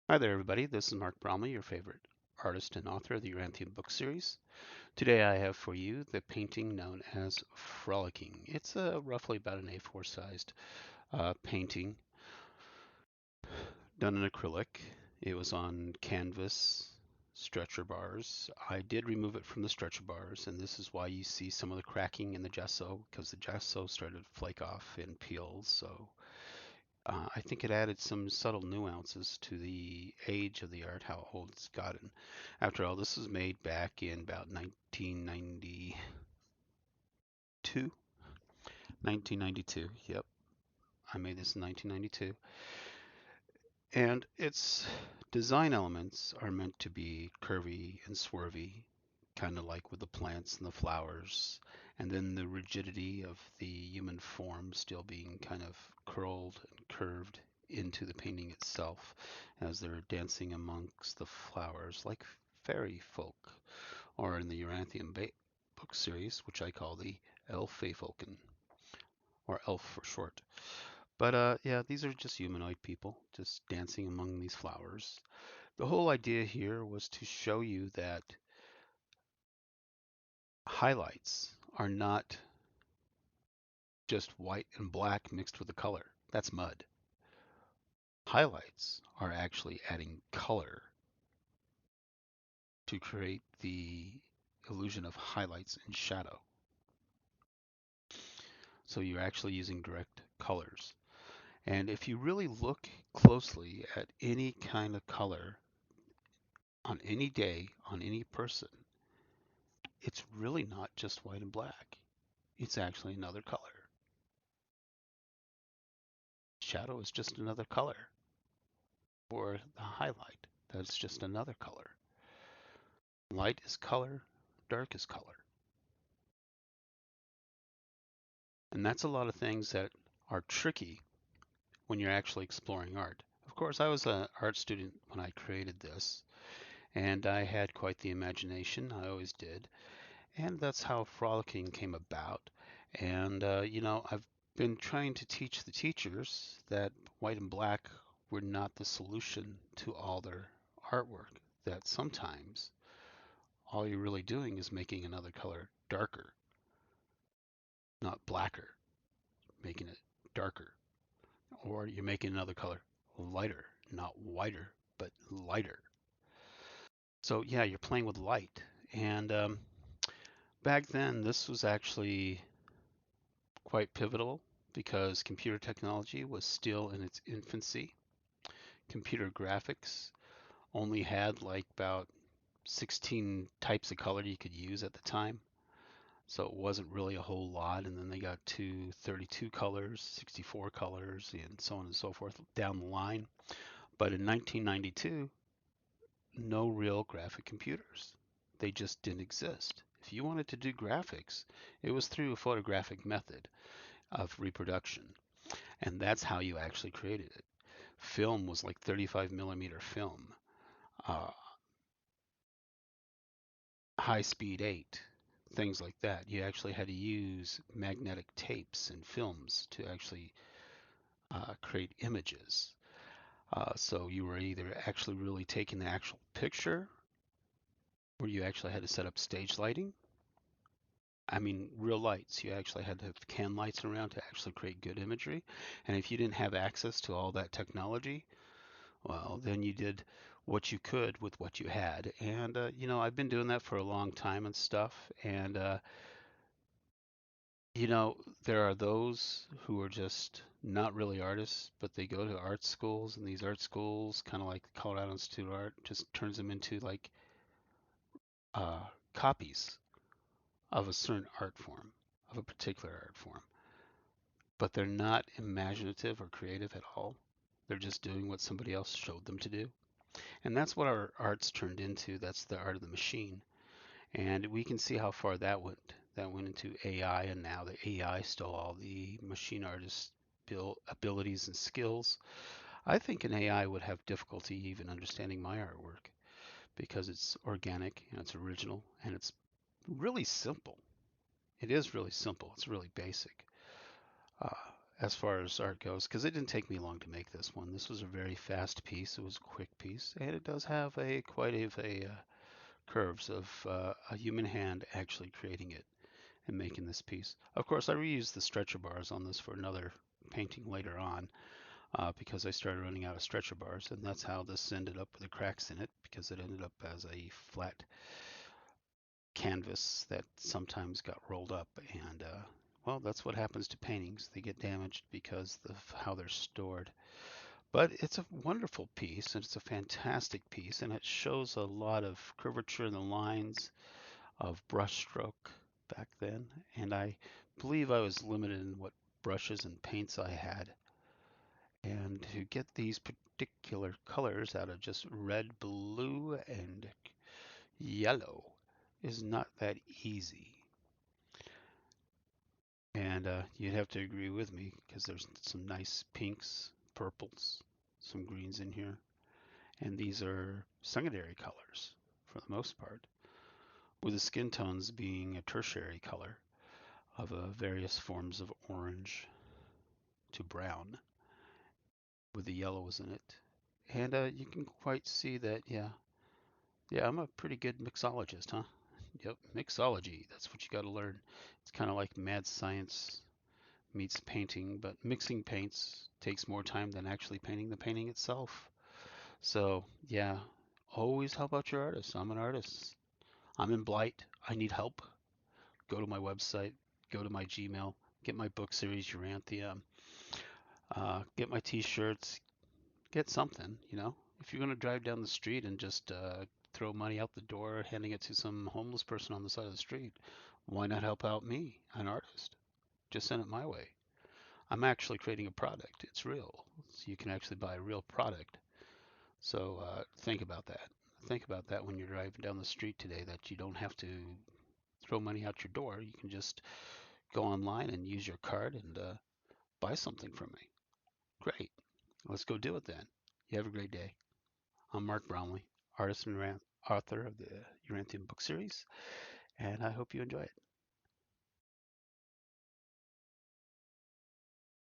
Hi there, everybody. This is Mark Bromley, your favorite artist and author of the Yoranthium book series. Today I have for you the painting known as Frolicking. It's roughly about an A4 sized painting done in acrylic. It was on canvas stretcher bars. I did remove it from the stretcher bars, and this is why you see some of the cracking in the gesso, because the gesso started to flake off and peel. So I think it added some subtle nuances to the age of the art, how old it's gotten. After all, this was made back in about 1992. 1992, yep. I made this in 1992. And its design elements are meant to be curvy and swervy, kind of like with the plants and the flowers. And then the rigidity of the human form still being kind of curled and curved into the painting itself as they're dancing amongst the flowers like fairy folk, or in the Yoranthium book series, which I call the Elfefolken, or Elf for short. But yeah, these are just humanoid people just dancing among these flowers. The whole idea here was to show you that highlights are not just white and black mixed with the color. That's mud. Highlights are actually adding color to create the illusion of highlights and shadow. So you're actually using direct colors. And if you really look closely at any kind of color on any day, on any person, it's really not just white and black. It's actually another color. Shadow is just another color. Or the highlight, that's just another color. Light is color, dark is color. And that's a lot of things that are tricky when you're actually exploring art. Of course, I was an art student when I created this, and I had quite the imagination. I always did. And that's how Frolicking came about. And, I've been trying to teach the teachers that white and black were not the solution to all their artwork, that sometimes all you're really doing is making another color darker, not blacker, making it darker. Or you're making another color lighter, not whiter, but lighter. So yeah, you're playing with light. And back then, this was actually quite pivotal because computer technology was still in its infancy. Computer graphics only had like about 16 types of color you could use at the time. So it wasn't really a whole lot. And then they got to 32 colors, 64 colors, and so on and so forth down the line. But in 1992, no real graphic computers. They just didn't exist. If you wanted to do graphics, it was through a photographic method of reproduction. And that's how you actually created it. Film was like 35 millimeter film, uh, high speed 8, things like that. You actually had to use magnetic tapes and films to actually create images. So you were either actually really taking the actual picture, or you actually had to set up stage lighting. I mean, real lights. You actually had to have can lights around to actually create good imagery. And if you didn't have access to all that technology, well, then you did what you could with what you had. And, I've been doing that for a long time and stuff. And, you know, there are those who are just not really artists, but they go to art schools, and these art schools, kind of like the Colorado Institute of Art, just turns them into like uh, copies of a certain art form, of a particular art form. But they're not imaginative or creative at all. They're just doing what somebody else showed them to do. And that's what our art's turned into. That's the art of the machine. And we can see how far that went. That went into AI, and now the AI stole all the machine artists' abilities and skills. I think an AI would have difficulty even understanding my artwork because it's organic and it's original and it's really simple. It is really simple. It's really basic. Uh, as far as art goes, because it didn't take me long to make this one. This was a very fast piece. It was a quick piece, and it does have a quite a curves of a human hand actually creating it and making this piece. Of course, I reused the stretcher bars on this for another painting later on because I started running out of stretcher bars, and that's how this ended up with the cracks in it, because it ended up as a flat canvas that sometimes got rolled up. And well, that's what happens to paintings. They get damaged because of how they're stored. But it's a wonderful piece, and it's a fantastic piece, and it shows a lot of curvature in the lines of brushstroke back then. And I believe I was limited in what brushes and paints I had. And to get these particular colors out of just red, blue, and yellow is not that easy. And you'd have to agree with me because there's some nice pinks, purples, some greens in here. And these are secondary colors for the most part, with the skin tones being a tertiary color of various forms of orange to brown with the yellows in it. And you can quite see that, yeah, I'm a pretty good mixologist, huh? Yep, mixology, that's what you got to learn. It's kind of like mad science meets painting, but mixing paints takes more time than actually painting the painting itself. So, yeah, always help out your artist. I'm an artist. I'm in blight. I need help. Go to my website, go to my Gmail, get my book series, Yoranthium, get my t-shirts, get something, you know. If you're going to drive down the street and just throw money out the door, handing it to some homeless person on the side of the street, why not help out me, an artist? Just send it my way. I'm actually creating a product. It's real. So you can actually buy a real product. So think about that. Think about that when you're driving down the street today, that you don't have to throw money out your door. You can just go online and use your card and buy something from me. Great. Let's go do it then. You have a great day. I'm Mark Bromley, artist and author of the Yoranthium book series, and I hope you enjoy it.